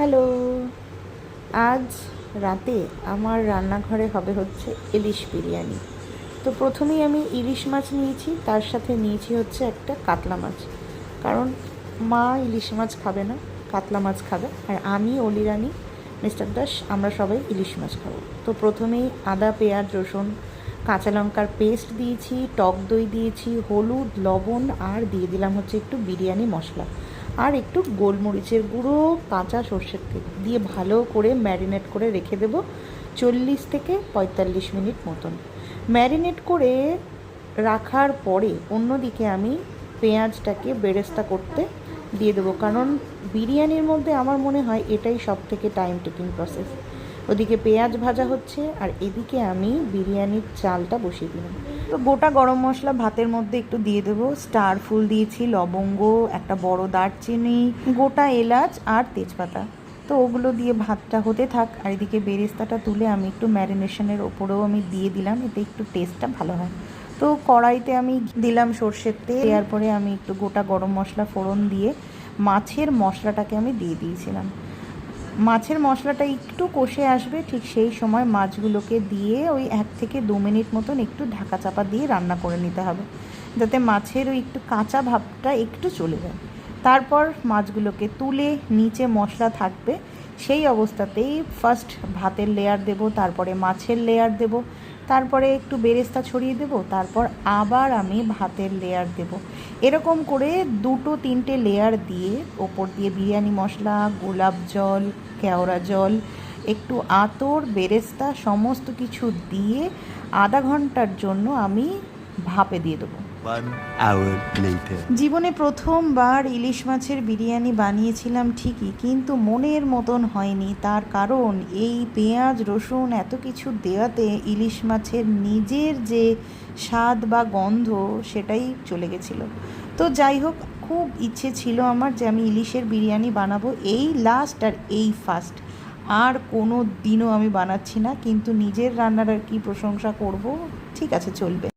Hello. আজ রাতে আমার রান্নাঘরে হবে হচ্ছে ইলিশ বিরিয়ানি। তো প্রথমেই আমি ইলিশ মাছ নিয়েছি, তার সাথে নিয়েছি হচ্ছে একটা কাতলা মাছ। কারণ মা ইলিশ মাছ খাবে না, কাতলা মাছ খাবে, আর আমি অলিরানি মিস্টার দাস আমরা সবাই ইলিশ মাছ খাবো। তো প্রথমেই আদা পেঁয়াজ রসুন কাঁচা লঙ্কার পেস্ট দিয়েছি, টক দই দিয়েছি, হলুদ লবণ, আর দিয়ে দিলাম হচ্ছে একটু বিরিয়ানি মশলা আর একটু গোলমরিচের গুঁড়ো, কাঁচা সর্ষের তেল দিয়ে ভালো করে ম্যারিনেট করে রেখে দেবো 40 থেকে 45 মিনিট মতন। ম্যারিনেট করে রাখার পরে অন্যদিকে আমি পেঁয়াজটাকে বেরেস্তা করতে দিয়ে দেবো, কারণ বিরিয়ানির মধ্যে আমার মনে হয় এটাই সব থেকে টাইম টেকিং প্রসেস। ওদিকে পেঁয়াজ ভাজা হচ্ছে আর এদিকে আমি বিরিয়ানির চালটা বসিয়ে দিলাম। তো গোটা গরম মশলা ভাতের মধ্যে একটু দিয়ে দেবো, স্টার ফুল দিয়েছি, লবঙ্গ, একটা বড় দারচিনি, গোটা এলাচ আর তেজপাতা। তো ওগুলো দিয়ে ভাতটা হতে থাক, আর এদিকে বেরেস্তাটা তুলে আমি একটু ম্যারিনেশনের ওপরেও আমি দিয়ে দিলাম, এতে একটু টেস্টটা ভালো হয়। তো কড়াইতে আমি দিলাম সর্ষের তেল, দেওয়ার পরে আমি একটু গোটা গরম মশলা ফোড়ন দিয়ে মাছের মশলাটাকে আমি দিয়ে দিয়েছিলাম। মাছের মশলাটা একটু কষে আসবে, ঠিক সেই সময় মাছগুলোকে দিয়ে ওই 1 থেকে 2 মিনিট মতন একটু ঢাকা চাপা দিয়ে রান্না করে নিতে হবে, যাতে মাছের ওই একটু কাঁচা ভাবটা একটু চলে যায়। তারপর মাছগুলোকে তুলে নিচে মশলা থাকবে সেই অবস্থাতেই ফার্স্ট ভাতের লেয়ার দেব, তারপরে মাছের লেয়ার দেব, তারপরে একটু বেরেস্তা ছড়িয়ে দেব, তারপর আবার আমি ভাতের লেয়ার দেব। এরকম করে 2-3টে লেয়ার দিয়ে ওপর দিয়ে বিরিয়ানি মশলা, গোলাপ জল, কেওড়া জল, একটু আতর, বেরেস্তা সমস্ত কিছু দিয়ে আধা ঘন্টার জন্য আমি ভাপে দিয়ে দেবো। জীবনে প্রথমবার ইলিশ মাছের বিরিয়ানি বানিয়েছিলাম ঠিকই, কিন্তু মনের মতন হয়নি। তার কারণ এই পেঁয়াজ রসুন এত কিছু দেওয়াতে ইলিশ মাছের নিজের যে স্বাদ বা গন্ধ সেটাই চলে গেছিলো। তো যাই হোক, খুব ইচ্ছে ছিল আমার যে আমি ইলিশের বিরিয়ানি বানাবো, এই লাস্ট আর এই ফার্স্ট। আর কোনো দিনও আমি বানাচ্ছি না, কিন্তু নিজের রান্নার আর কি প্রশংসা করব, ঠিক আছে চলবে।